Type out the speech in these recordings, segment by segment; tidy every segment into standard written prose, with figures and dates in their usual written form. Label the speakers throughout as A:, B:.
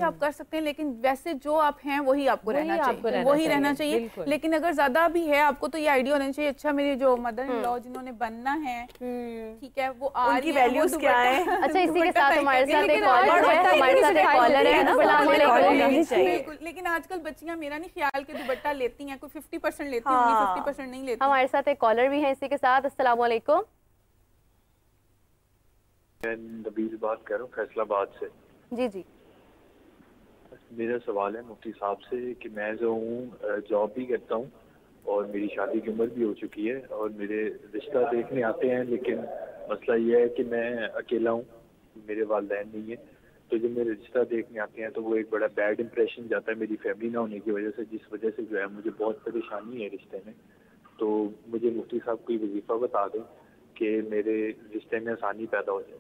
A: आप कर सकते हैं, लेकिन वैसे जो आप हैं वही आपको रहना चाहिए, वही रहना चाहिए। लेकिन अगर ज्यादा भी है आपको तो ये आइडिया होना चाहिए, अच्छा मेरी जो मदर इन लॉ जिन्होंने बनना है, ठीक है, वो
B: उनकी वैल्यूज क्या है।
C: अच्छा, इसी के साथ हमारे साथ एक कॉलर है,
A: बिल्कुल। लेकिन आजकल बच्चियां मेरा नहीं ख्याल के दुपट्टा लेती हैं, कोई 50% लेती होंगी, 50% नहीं लेती।
C: हमारे साथ एक कॉलर भी है इसी के साथ। अस्सलाम वालेकुम।
D: मैं नबील बात कर रहा हूँ फैसलाबाद से।
C: जी जी।
D: मेरा सवाल है मुफ्ती साहब से कि मैं जो हूँ जॉब भी करता हूँ और मेरी शादी की उम्र भी हो चुकी है और मेरे रिश्ता देखने आते हैं, लेकिन मसला ये है कि मैं अकेला हूँ, मेरे वालिदैन नहीं है। तो जब मेरे रिश्ता देखने आते हैं तो वो एक बड़ा बैड इंप्रेशन जाता है मेरी फैमिली ना होने की वजह से, जिस वजह से जो है मुझे बहुत परेशानी है रिश्ते में। तो मुझे मुफ्ती साहब कोई वजीफा बता दें कि मेरे रिश्ते में आसानी पैदा हो जाए।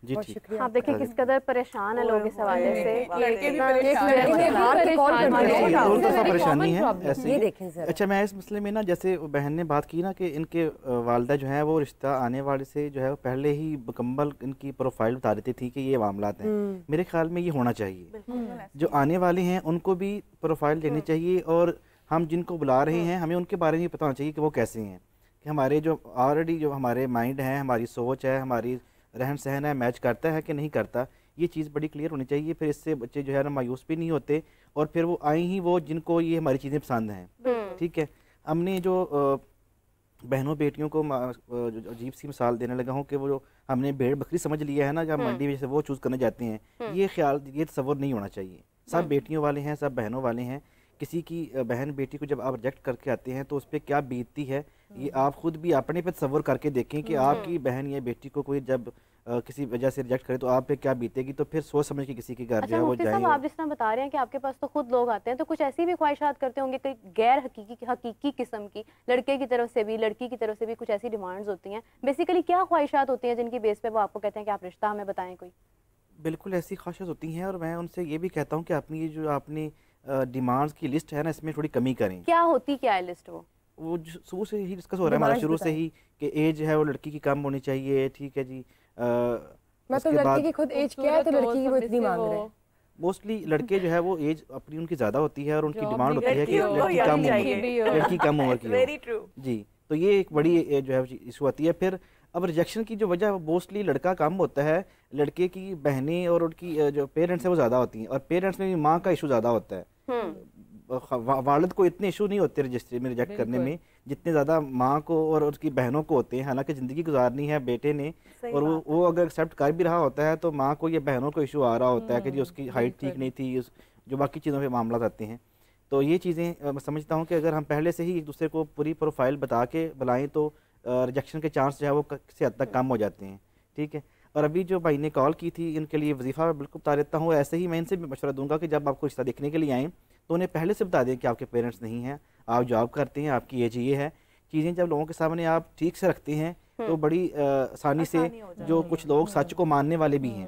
E: जी ठीक।
C: आप देखिए किस कदर परेशान है लोग इस हवाले से।
E: परेशानी है ऐसे। अच्छा, मैं इस मसले में ना, जैसे बहन ने बात की ना कि इनके वालदा जो है वो रिश्ता आने वाले से जो है पहले ही मुकम्मल इनकी प्रोफाइल बता देती थी कि ये मामलात हैं। मेरे ख्याल में ये होना चाहिए, जो आने वाले हैं उनको भी प्रोफाइल देनी चाहिए और हम जिनको बुला रहे हैं हमें उनके बारे में पता होना चाहिए कि वो कैसे हैं, कि हमारे जो ऑलरेडी जो हमारे माइंड है, हमारी सोच है, हमारी रहन सहन है, मैच करता है कि नहीं करता। ये चीज़ बड़ी क्लियर होनी चाहिए, फिर इससे बच्चे जो है ना मायूस भी नहीं होते और फिर वो आए ही वो जिनको ये हमारी चीज़ें पसंद हैं। ठीक है, हमने जो बहनों बेटियों को अजीब सी मिसाल देने लगा हूँ कि वो जो हमने भेड़ बकरी समझ लिया है ना, जब मंडी में से वो चूज़ करने जाते हैं, ये ख्याल, ये तसव्वुर नहीं होना चाहिए। सब बेटियों वाले हैं, सब बहनों वाले हैं। किसी की बहन बेटी को जब आप रिजेक्ट करके आते हैं तो उस पर क्या बीतती है, ये आप खुद भी अपने पे तसव्वुर करके देखें कि आपकी बहन या बेटी को कोई जब किसी वजह से रिजेक्ट करे तो आप पे क्या बीतेगी। तो फिर सोच समझ के किसी के घर जो है वो जाइए।
C: आप जिस तरह बता रहे हैं कि आपके पास तो खुद लोग आते हैं, तो कुछ ऐसी भी ख्वाहिशात करते होंगे कि गैर हकीकी किस्म की, लड़के की तरफ से भी लड़की की तरफ से भी कुछ ऐसी डिमांड्स होती हैं। बेसिकली क्या ख्वाहिशात होती हैं जिनकी बेस पे वो आपको कहते हैं कि आप रिश्ता हमें बताएं कोई?
E: बिल्कुल ऐसी ख्वाहिशात होती हैं और मैं उनसे ये भी कहता हूँ कि अपनी ये जो आपने डिमांड्स की लिस्ट है ना, इसमें थोड़ी कमी करें।
C: क्या होती क्या है लिस्ट?
E: वो शुरू से ही डिस्कस हो रहा है हमारा, शुरू से ही कि एज है वो लड़की की कम होनी चाहिए। ठीक है जी।
B: मतलब लड़की की खुद एज क्या है तो लड़की की वो इतनी मांग रहे हैं।
E: मोस्टली लड़के जो है वो एज अपनी उनकी ज़्यादा होती है और उनकी डिमांड होती है कि लड़की कम उम्र की हो। जी, तो ये एक बड़ी जो है इशू आती है। फिर अब रिजेक्शन की जो वजह मोस्टली लड़का कम होता है, लड़के की बहनें और उनकी जो पेरेंट्स हैं वो ज़्यादा होती हैं और पेरेंट्स में भी माँ का इशू ज़्यादा होता है। वालिद को इतने इशू नहीं होते रजिस्ट्री में रिजेक्ट करने में जितने ज़्यादा माँ को और उसकी बहनों को होते हैं। हालांकि ज़िंदगी गुजारनी है बेटे ने और वो अगर एक्सेप्ट कर भी रहा होता है तो माँ को या बहनों को इशू आ रहा होता है कि जी उसकी हाइट ठीक नहीं थी, जो बाकी चीज़ों पे मामला आते हैं। तो ये चीज़ें मैं समझता हूँ कि अगर हम पहले से ही एक दूसरे को पूरी प्रोफाइल बता के बुलाएं तो रिजेक्शन के चांस जो है वो किसी हद तक कम हो जाते हैं। ठीक है, और अभी जो भाई ने कॉल की थी इनके लिए वजीफ़ा बिल्कुल बता देता हूँ। ऐसे ही मैं इनसे भी मशवरा दूंगा कि जब आपको रिश्ता देखने के लिए आएँ तो उन्हें पहले से बता दें कि आपके पेरेंट्स नहीं हैं, आप जॉब करते हैं, आपकी एज ये है। चीज़ें जब लोगों के सामने आप ठीक से रखते हैं तो बड़ी आसानी से जो कुछ लोग सच को मानने वाले भी हैं,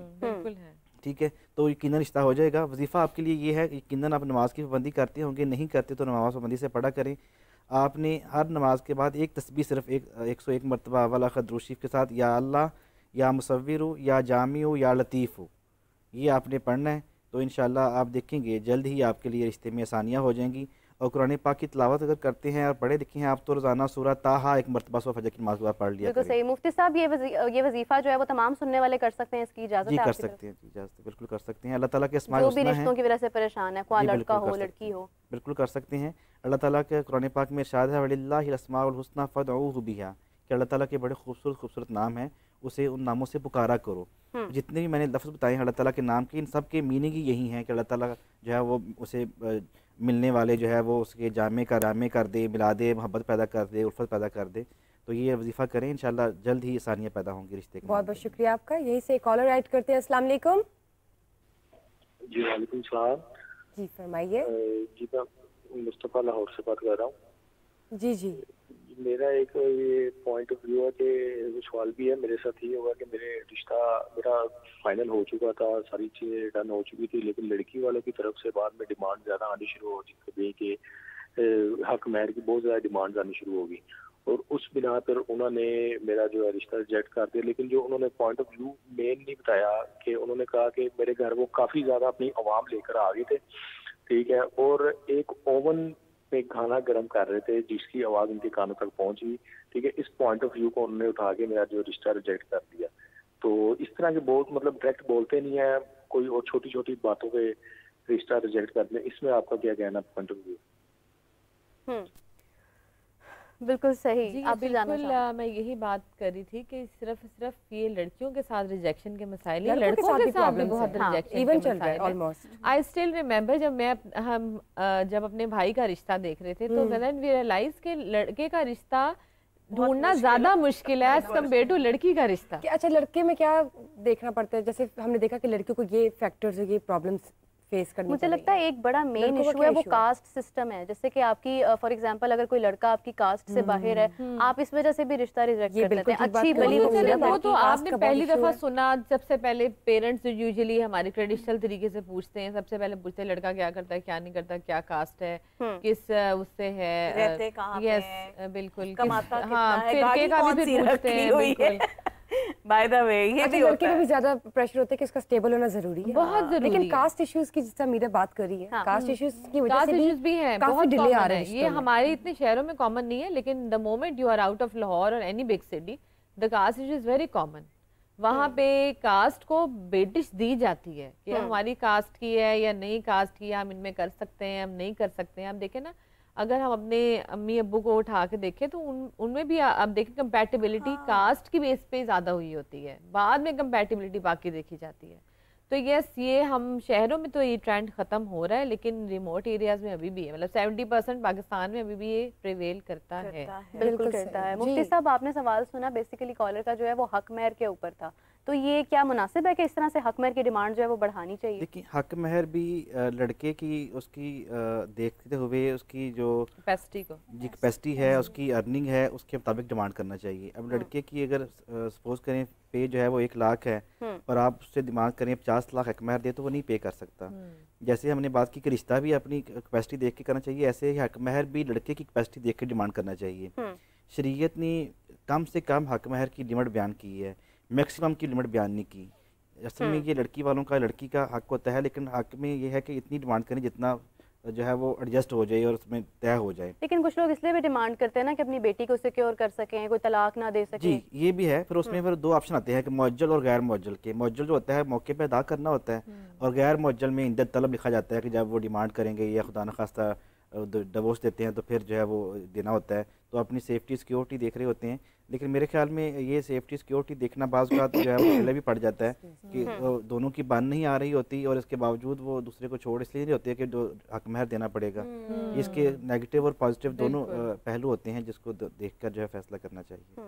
E: ठीक है, तो यकीनन रिश्ता हो जाएगा। वजीफ़ा आपके लिए ये है, यकीनन आप नमाज़ की पाबंदी करते होंगे, नहीं करते तो नमाज़ पाबंदी से पढ़ा करें। आपने हर नमाज के बाद एक तस्बीह सिर्फ 101 मरतबा वाला ख़ुद शरीफ के साथ या अल्लाह या मुसव्विर या जामिउ या लतीफ़ ये आपने पढ़ना है। तो इंशाअल्लाह आप देखेंगे जल्द ही आपके लिए रिश्ते में आसानियाँ हो जाएंगी। और कुरान पाक की तिलावत अगर करते हैं और पढ़े लिखे हैं आप तो रोज़ाना सूरह ताहा एक मरतबा सुबह फजर की नमाज़ के बाद पढ़ लिया
C: बिल्कुल सही। मुफ्ती साहब ये वजीफ़ा जो है वो तमाम सुनने वाले कर सकते हैं, इसकी इजाज़त है?
E: जी कर सकते हैं, इजाज़त बिल्कुल कर सकते हैं। अल्लाह ताला के अस्माए हुस्ना है,
C: रिश्तों की वजह से परेशान है, कोई लड़का हो लड़की हो,
E: बिल्कुल कर सकते हैं। अल्लाह ताला के कुरान पाक में इरशाद है वलिल्लाहिल अस्माउल हुस्ना फदऊहु बिहा, कि अल्लाह ताला के बड़े खूबसूरत नाम हैं, उसे उन नामों से पुकारा करो। जितने भी मैंने लफ्ज़ बताए हैं अल्लाह ताला के नाम के, इन सब के मीनिंग ही यही है कि अल्लाह ताला जो है वो उसे मिलने वाले जो है वो उसके जामे कर दे, मिला दे, मोहब्बत पैदा कर दे, उल्फत पैदा कर दे। तो ये वजीफ़ा करें, इंशाल्लाह जल्द ही आसानियाँ पैदा होंगी रिश्ते की।
B: बहुत बहुत शुक्रिया आपका। यही से कॉलर ऐड करते हैं। अस्सलाम वालेकुम।
D: जी वालेकुम सलाम।
B: जी फरमाइए।
D: जी मैं मुस्तफ़ा लाहौर से बात कर रहा हूँ।
B: जी जी।
D: मेरा एक ये पॉइंट ऑफ व्यू है कि सवाल भी है मेरे साथ ये होगा कि मेरा फाइनल हो चुका था, सारी चीज़ें डन हो चुकी थी, लेकिन लड़की वालों की तरफ से बाद में डिमांड ज़्यादा आनी शुरू हो गई कि हक महर की बहुत ज़्यादा डिमांड आनी शुरू होगी और उस बिना पर उन्होंने मेरा जो है रिश्ता रिजेक्ट कर दिया। लेकिन जो उन्होंने पॉइंट ऑफ व्यू मेन नहीं बताया कि उन्होंने कहा कि मेरे घर वो काफ़ी ज़्यादा अपनी आवाम लेकर आ गए थे, ठीक है, और एक ओवन में खाना गर्म कर रहे थे जिसकी आवाज़ उनके कानों तक पहुंची, ठीक है। इस पॉइंट ऑफ व्यू को उन्होंने उठा के मेरा जो रिश्ता रिजेक्ट कर दिया। तो इस तरह के बहुत मतलब डायरेक्ट बोलते नहीं है कोई, और छोटी छोटी बातों पे रिश्ता रिजेक्ट कर दें, इसमें आपका क्या कहना पॉइंट ऑफ व्यू?
C: बिल्कुल सही।
F: आप बिल्कुल मैं यही बात कर रही थी कि सिर्फ ये लड़कियों के साथ रिजेक्शन के मसाइल हैं, लड़कों के साथ भी बहुत रिजेक्शन इवन चल रहा है ऑलमोस्ट। आई स्टिल रिमेंबर जब अपने भाई का रिश्ता देख रहे थे तो व्हेन वी रियलाइज कि लड़के का रिश्ता ढूंढना ज्यादा मुश्किल है एज कम्पेयर टू लड़की का रिश्ता।
B: अच्छा, लड़के में क्या देखना पड़ता है? जैसे हमने देखा कि लड़कियों को ये फैक्टर्स, ये प्रॉब्लम्स फेस करनी
C: मुझे लगता है एक बड़ा मेन इशू है वो कास्ट सिस्टम है। जैसे कि आपकी फॉर एग्जांपल अगर कोई लड़का आपकी कास्ट से बाहर है, आप इस वजह से भी रिश्ता रिजेक्ट कर देते हैं। अच्छी भली
F: वो तो आपने पहली दफा सुना, सबसे पहले पेरेंट्स जूजुअली हमारे ट्रेडिशनल तरीके से पूछते हैं, सबसे पहले पूछते हैं लड़का क्या करता है, क्या नहीं करता, क्या कास्ट है, किस उससे है, यस बिल्कुल, हाँ फिरके का भी पूछते हैं बिल्कुल।
B: बाय द वे ये भी लड़के पे भी ज्यादा प्रेशर होता है कि इसका स्टेबल होना जरूरी है, बहुत जरूरी। लेकिन कास्ट इश्यूज की जिस मीरा बात कर रही है, कास्ट इश्यूज की वजह से भी है, बहुत डिले आ रहा है।
F: ये हमारे इतने शहरों में कॉमन नहीं है, लेकिन the moment you are out of Lahore और any big city, the caste issue is very common. वहाँ पे कास्ट को बेटिश दी जाती है कि हमारी कास्ट की है या नहीं कास्ट की है, हम इनमें कर सकते हैं, हम नहीं कर सकते हैं। हम देखें ना, अगर हम अपने अम्मी अब्बू को उठा के देखें तो उनमें भी अब देखें कंपैटिबिलिटी कास्ट की बेस पे ज़्यादा हुई होती है, बाद में कंपैटिबिलिटी बाकी देखी जाती है। तो यस, ये हम शहरों में तो ये ट्रेंड खत्म हो रहा है, लेकिन रिमोट एरियाज में अभी भी है, मतलब 70% पाकिस्तान में अभी भी ये प्रिवेल करता है।
C: बिल्कुल करता है। मुफ्ती साहब, आपने सवाल सुना, बेसिकली कॉलर का जो है वो हक महर के ऊपर था, तो ये क्या मुनासिब है कि इस तरह से हक महर की डिमांड जो है वो बढ़ानी चाहिए?
E: देखिए, हक महर भी लड़के की उसकी देखते हुए उसकी जो कैपेसिटी है, उसकी अर्निंग है, उसके मुताबिक डिमांड करना चाहिए। अब लड़के की अगर सपोज करें पे जो है वो 1 लाख है और आप उससे डिमांड करें 50 लाख हक महर दे, तो वो नहीं पे कर सकता। जैसे हमने बात की कि रिश्ता भी अपनी कैपेसिटी देख के करना चाहिए, ऐसे ही हक महर भी लड़के की कैपेसिटी देख के डिमांड करना चाहिए। शरीयत ने कम से कम हक महर की लिमिट बयान की है, मैक्सिमम की लिमिट बयान नहीं की। असल में ये लड़की वालों का, लड़की का हक होता है, लेकिन हक में ये है कि इतनी डिमांड करें जितना जो है वो एडजस्ट हो जाए और उसमें तय हो जाए।
C: लेकिन कुछ लोग इसलिए भी डिमांड करते हैं ना कि अपनी बेटी को सिक्योर कर सकें, कोई तलाक ना दे सके।
E: जी, ये भी है। फिर उसमें फिर 2 ऑप्शन आते हैं कि मुअज्जल और गैर मुअज्जल के। मुअज्जल जो होता है मौके पे अदा करना होता है, और गैर मुअज्जल में इद्दत तलब लिखा जाता है कि जब वो डिमांड करेंगे या खुदा न खास्ता डिवोर्स देते हैं तो फिर जो है वो देना होता है। तो अपनी सेफ्टी सिक्योरिटी देख रहे होते हैं, लेकिन मेरे ख्याल में ये सेफ्टी सिक्योरिटी देखना बाज़ जो है वो पहले भी पड़ जाता है कि दोनों की बन नहीं आ रही होती, और इसके बावजूद वो दूसरे को छोड़ इसलिए नहीं होती है कि हक महर देना पड़ेगा। इसके नेगेटिव और पॉजिटिव दोनों पहलू होते हैं जिसको देखकर जो है फैसला करना चाहिए।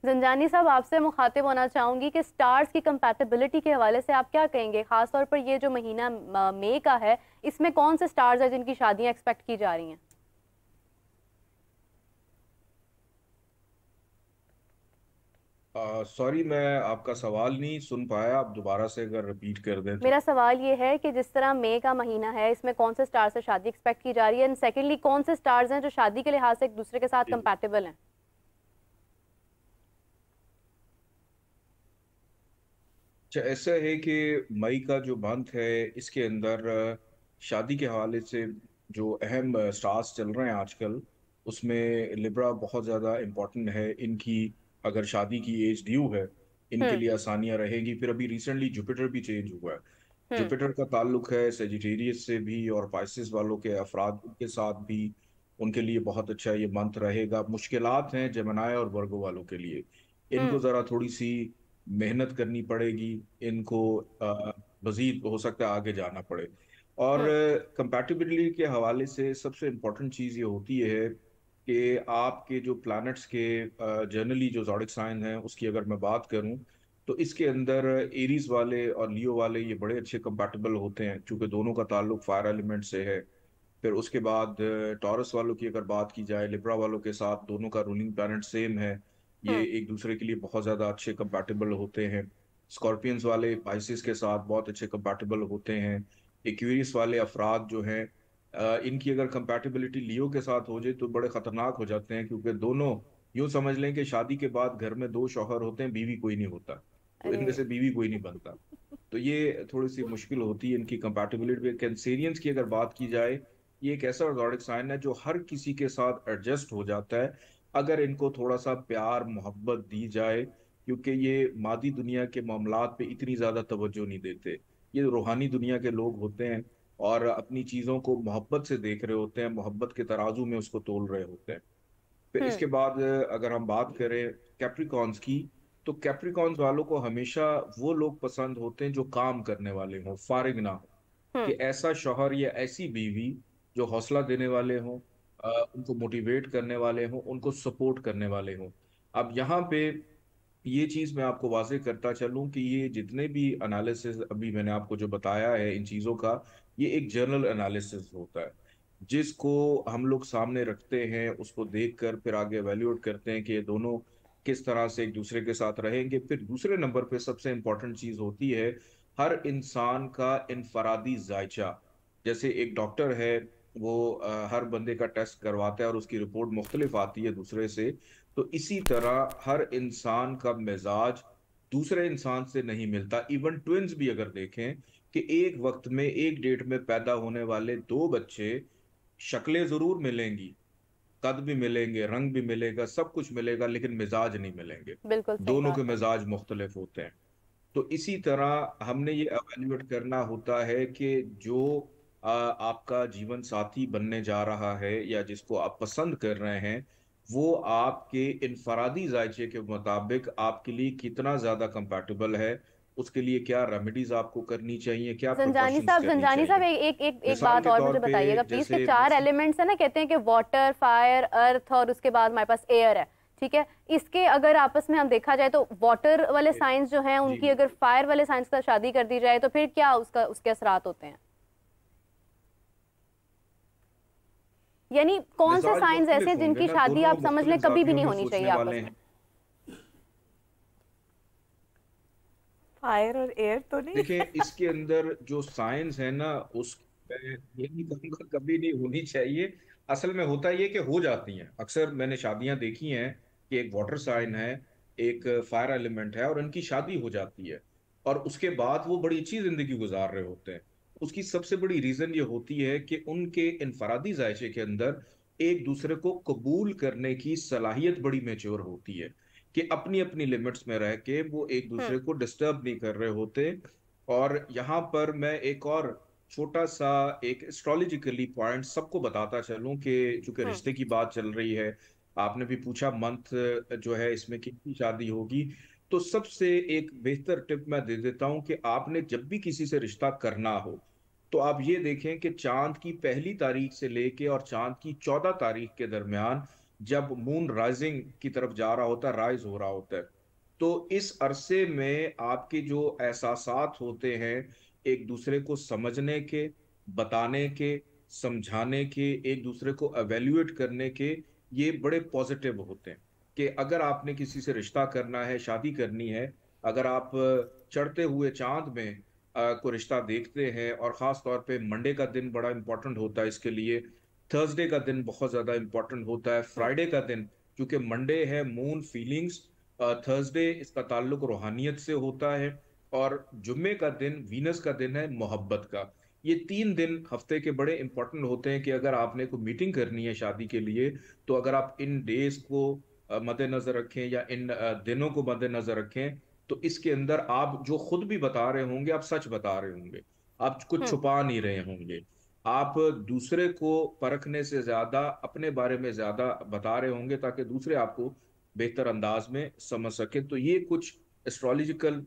C: जंजानी साहब, आपसे मुखातिब होना चाहूंगी कि स्टार्स की कंपैटिबिलिटी के हवाले से आप क्या कहेंगे? खासतौर पर ये जो महीना मई का है, इसमें कौन से स्टार्स हैं जिनकी शादियां एक्सपेक्ट की जा रही हैं?
G: सॉरी, मैं आपका सवाल नहीं सुन पाया, आप दोबारा से अगर रिपीट कर दें तो।
C: मेरा सवाल ये है कि जिस तरह मई का महीना है, इसमें कौन से स्टार से शादी एक्सपेक्ट की जा रही है, एंड सेकेंडली कौन से स्टार्स हैं जो शादी के लिहाज से एक दूसरे के साथ कंपैटिबल हैं?
G: अच्छा, ऐसा है कि मई का जो मंथ है इसके अंदर शादी के हवाले से जो अहम स्टार्स चल रहे हैं आजकल, उसमें लिब्रा बहुत ज़्यादा इम्पोर्टेंट है। इनकी अगर शादी की एज ड्यू है, इनके लिए आसानियां रहेगी। फिर अभी रिसेंटली जुपिटर भी चेंज हुआ है। जुपिटर का ताल्लुक है सेजिटेरियस से भी, और पाइसेस वालों के अफराद के साथ भी उनके लिए बहुत अच्छा ये मंथ रहेगा। मुश्किलात हैं जेमिनी और वर्गो वालों के लिए, इनको ज़रा थोड़ी सी मेहनत करनी पड़ेगी, इनको मज़ीद हो सकता है आगे जाना पड़े। और कंपैटिबिलिटी के हवाले से सबसे इम्पोर्टेंट चीज़ ये होती है कि आपके जो प्लैनेट्स के जनरली जो ज़ोडिक साइन हैं उसकी अगर मैं बात करूं तो इसके अंदर एरीज वाले और लियो वाले ये बड़े अच्छे कंपैटिबल होते हैं, चूँकि दोनों का ताल्लुक फायर एलिमेंट से है। फिर उसके बाद टॉरस वालों की अगर बात की जाए, लिब्रा वालों के साथ दोनों का रूलिंग प्लैनेट सेम है, ये एक दूसरे के लिए बहुत ज़्यादा अच्छे कंपैटिबल होते हैं। स्कॉर्पियंस वाले पाइसेस के साथ बहुत अच्छे कंपैटिबल होते हैं। एक्वेरियस वाले अफराद जो हैं, इनकी अगर कंपैटिबिलिटी लियो के साथ हो जाए तो बड़े ख़तरनाक हो जाते हैं, क्योंकि दोनों यूं समझ लें कि शादी के बाद घर में 2 शौहर होते हैं, बीवी कोई नहीं होता, तो इनमें से बीवी कोई नहीं बनता। तो ये थोड़ी सी मुश्किल होती है इनकी कंपैटिबिलिटी। कैंसेरियंस की अगर बात की जाए, ये एक ऐसा ज़ोडिक साइन है जो हर किसी के साथ एडजस्ट हो जाता है अगर इनको थोड़ा सा प्यार मोहब्बत दी जाए, क्योंकि ये मादी दुनिया के मामलात पे इतनी ज़्यादा तवज्जो नहीं देते। ये रूहानी दुनिया के लोग होते हैं और अपनी चीज़ों को मोहब्बत से देख रहे होते हैं, मोहब्बत के तराजू में उसको तोल रहे होते हैं। फिर इसके बाद अगर हम बात करें कैप्रिकॉन्स की, तो कैप्रिकॉन्स वालों को हमेशा वो लोग पसंद होते हैं जो काम करने वाले हों, फारिग ना हो, कि ऐसा शौहर या ऐसी बीवी जो हौसला देने वाले हों, उनको मोटिवेट करने वाले हों, उनको सपोर्ट करने वाले हों। अब यहाँ पे ये चीज़ मैं आपको वाज़ेह करता चलूँ कि ये जितने भी एनालिसिस अभी मैंने आपको जो बताया है इन चीज़ों का, ये एक जर्नल एनालिसिस होता है जिसको हम लोग सामने रखते हैं, उसको देखकर फिर आगे एवेल्यूएट करते हैं कि ये दोनों किस तरह से एक दूसरे के साथ रहेंगे। फिर दूसरे नंबर पे सबसे इम्पोर्टेंट चीज़ होती है हर इंसान का इनफरादी जायचा। जैसे एक डॉक्टर है, वो हर बंदे का टेस्ट करवाता है और उसकी रिपोर्ट मुख्तलिफ आती है दूसरे से, तो इसी तरह हर इंसान का मिजाज दूसरे इंसान से नहीं मिलता। इवन ट्विंस भी अगर देखें कि एक वक्त में एक डेट में पैदा होने वाले 2 बच्चे, शक्लें जरूर मिलेंगी, कद भी मिलेंगे, रंग भी मिलेगा, सब कुछ मिलेगा, लेकिन मिजाज नहीं मिलेंगे।
C: बिल्कुल
G: दोनों के मिजाज मुख्तलिफ होते हैं। तो इसी तरह हमने ये एवेल्यूएट करना होता है कि जो आपका जीवन साथी बनने जा रहा है या जिसको आप पसंद कर रहे हैं, वो आपके इनफरादी जायचे के मुताबिक आपके लिए कितना ज्यादा कंपैटिबल है, उसके लिए क्या रेमेडीज आपको करनी चाहिए, क्या
C: संजानी साहब एक बात और मुझे बताइएगा प्लीज, कि 4 एलिमेंट्स है ना, कहते हैं कि वाटर, फायर, अर्थ और उसके बाद हमारे पास एयर है, ठीक है। इसके अगर आपस में हम देखा जाए तो वाटर वाले साइंस जो हैं उनकी अगर फायर वाले साइंस का शादी कर दी जाए तो फिर क्या उसके असरात होते हैं? यानी कौन से साइंस ऐसे हैं जिनकी शादी आप समझ लें कभी भी नहीं होनी चाहिए आपस में?
A: फायर और एयर तो नहीं।
G: देखिए, इसके अंदर जो साइंस है ना, उस ये नहीं कहूँगा कभी नहीं होनी चाहिए। असल में होता ये कि हो जाती हैं। अक्सर मैंने शादियां देखी हैं कि एक वाटर साइन है, एक फायर एलिमेंट है और उनकी शादी हो जाती है और उसके बाद वो बड़ी अच्छी जिंदगी गुजार रहे होते हैं। उसकी सबसे बड़ी रीजन ये होती है कि उनके इनफरादी जायचे के अंदर एक दूसरे को कबूल करने की सलाहियत बड़ी मैच्योर होती है कि अपनी अपनी लिमिट्स में रह के वो एक दूसरे को डिस्टर्ब नहीं कर रहे होते। और यहाँ पर मैं एक और छोटा सा एक एस्ट्रोलॉजिकली पॉइंट सबको बताता चलूं कि चूंकि रिश्ते की बात चल रही है, आपने भी पूछा मंथ जो है इसमें कितनी शादी होगी, तो सबसे एक बेहतर टिप मैं दे देता हूं कि आपने जब भी किसी से रिश्ता करना हो तो आप ये देखें कि चांद की 1 तारीख से लेके और चांद की 14 तारीख के दरमियान जब मून राइजिंग की तरफ जा रहा होता है, राइज हो रहा होता है, तो इस अरसे में आपके जो एहसासात होते हैं एक दूसरे को समझने के, बताने के, समझाने के, एक दूसरे को एवेल्युएट करने के, ये बड़े पॉजिटिव होते हैं। कि अगर आपने किसी से रिश्ता करना है, शादी करनी है, अगर आप चढ़ते हुए चांद में को रिश्ता देखते हैं, और ख़ास तौर पे मंडे का दिन बड़ा इंपॉर्टेंट होता है इसके लिए, थर्सडे का दिन बहुत ज़्यादा इंपॉर्टेंट होता है, फ्राइडे का दिन, क्योंकि मंडे है मून फीलिंग्स, थर्सडे इसका ताल्लुक रूहानियत से होता है, और जुम्मे का दिन वीनस का दिन है मोहब्बत का। ये 3 दिन हफ्ते के बड़े इंपॉर्टेंट होते हैं कि अगर आपने कोई मीटिंग करनी है शादी के लिए, तो अगर आप इन डेज को मद्देनजर रखें या इन दिनों को मद्देनजर रखें, तो इसके अंदर आप जो खुद भी बता रहे होंगे आप सच बता रहे होंगे, आप कुछ छुपा नहीं रहे होंगे, आप दूसरे को परखने से ज्यादा अपने बारे में ज्यादा बता रहे होंगे ताकि दूसरे आपको बेहतर अंदाज में समझ सके। तो ये कुछ एस्ट्रोलॉजिकल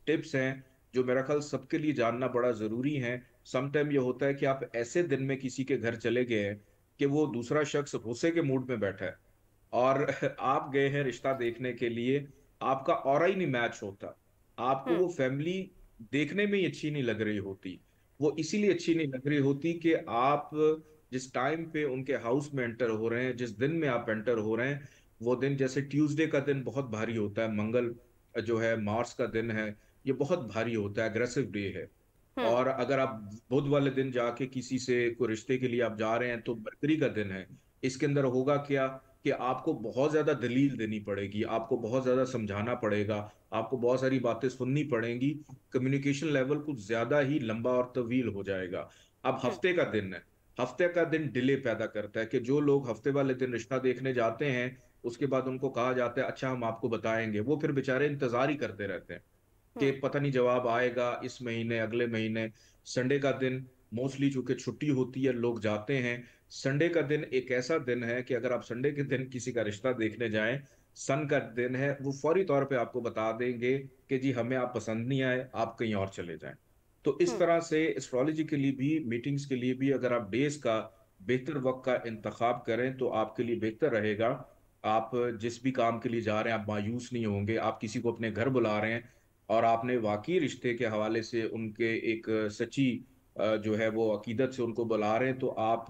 G: टिप्स हैं जो मेरा ख्याल सबके लिए जानना बड़ा जरूरी है। समटाइम ये होता है कि आप ऐसे दिन में किसी के घर चले गए हैं कि वो दूसरा शख्स गुस्से के मूड में बैठा है और आप गए हैं रिश्ता देखने के लिए, आपका ऑरा ही नहीं मैच होता, आपको वो फैमिली देखने में ही अच्छी नहीं लग रही होती। वो इसीलिए अच्छी नहीं लग रही होती कि आप जिस टाइम पे उनके हाउस में एंटर हो रहे हैं, जिस दिन में आप एंटर हो रहे हैं, वो दिन जैसे ट्यूसडे का दिन बहुत भारी होता है, मंगल जो है मार्स का दिन है, ये बहुत भारी होता है, अग्रेसिव डे है। और अगर आप बुध वाले दिन जाके किसी से कोई रिश्ते के लिए आप जा रहे हैं तो मरकरी का दिन है। इसके अंदर होगा क्या कि आपको बहुत ज्यादा दलील देनी पड़ेगी, आपको बहुत ज्यादा समझाना पड़ेगा, आपको बहुत सारी बातें सुननी पड़ेंगी, कम्युनिकेशन लेवल कुछ ज्यादा ही लंबा और तवील हो जाएगा। अब हफ्ते का दिन है, हफ्ते का दिन डिले पैदा करता है कि जो लोग हफ्ते वाले दिन रिश्ता देखने जाते हैं उसके बाद उनको कहा जाता है अच्छा हम आपको बताएंगे, वो फिर बेचारे इंतजार ही करते रहते हैं कि पता नहीं जवाब आएगा इस महीने, अगले महीने। संडे का दिन मोस्टली चूंकि छुट्टी होती है लोग जाते हैं। संडे का दिन एक ऐसा दिन है कि अगर आप संडे के दिन किसी का रिश्ता देखने जाएं, सन का दिन है, वो फौरी तौर पे आपको बता देंगे कि जी हमें आप पसंद नहीं आए, आप कहीं और चले जाएं। तो इस तरह से एस्ट्रोलॉजी के लिए भी, मीटिंग्स के लिए भी अगर आप डेज का बेहतर वक्त का इंतखाब करें तो आपके लिए बेहतर रहेगा। आप जिस भी काम के लिए जा रहे हैं आप मायूस नहीं होंगे। आप किसी को अपने घर बुला रहे हैं और आपने वाकई रिश्ते के हवाले से उनके एक सच्ची जो है वो अकीदत से उनको बुला रहे हैं, तो आप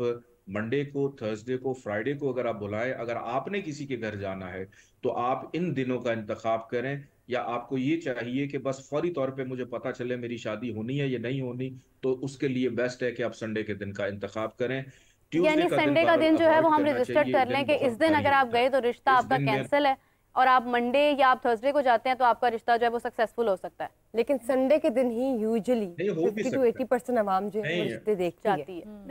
G: मंडे को, थर्सडे को, फ्राइडे को अगर आप बुलाएं, अगर आपने किसी के घर जाना है तो आप इन दिनों का इंतखाब करें। या आपको ये चाहिए कि बस फौरी तौर पे मुझे पता चले मेरी शादी होनी है या नहीं होनी, तो उसके लिए बेस्ट है कि आप संडे के दिन का इंतखाब करें।
C: यानी संडे का दिन जो है वो हम रजिस्टर कर लें कि इस दिन अगर आप गए तो रिश्ता आपका कैंसिल है, और आप मंडे या आप थर्सडे को जाते हैं तो आपका रिश्ता जो है वो सक्सेसफुल हो सकता है।
B: लेकिन संडे के दिन ही यूजुअली 50 to 80% आवाम जो है रिश्ते देखती है।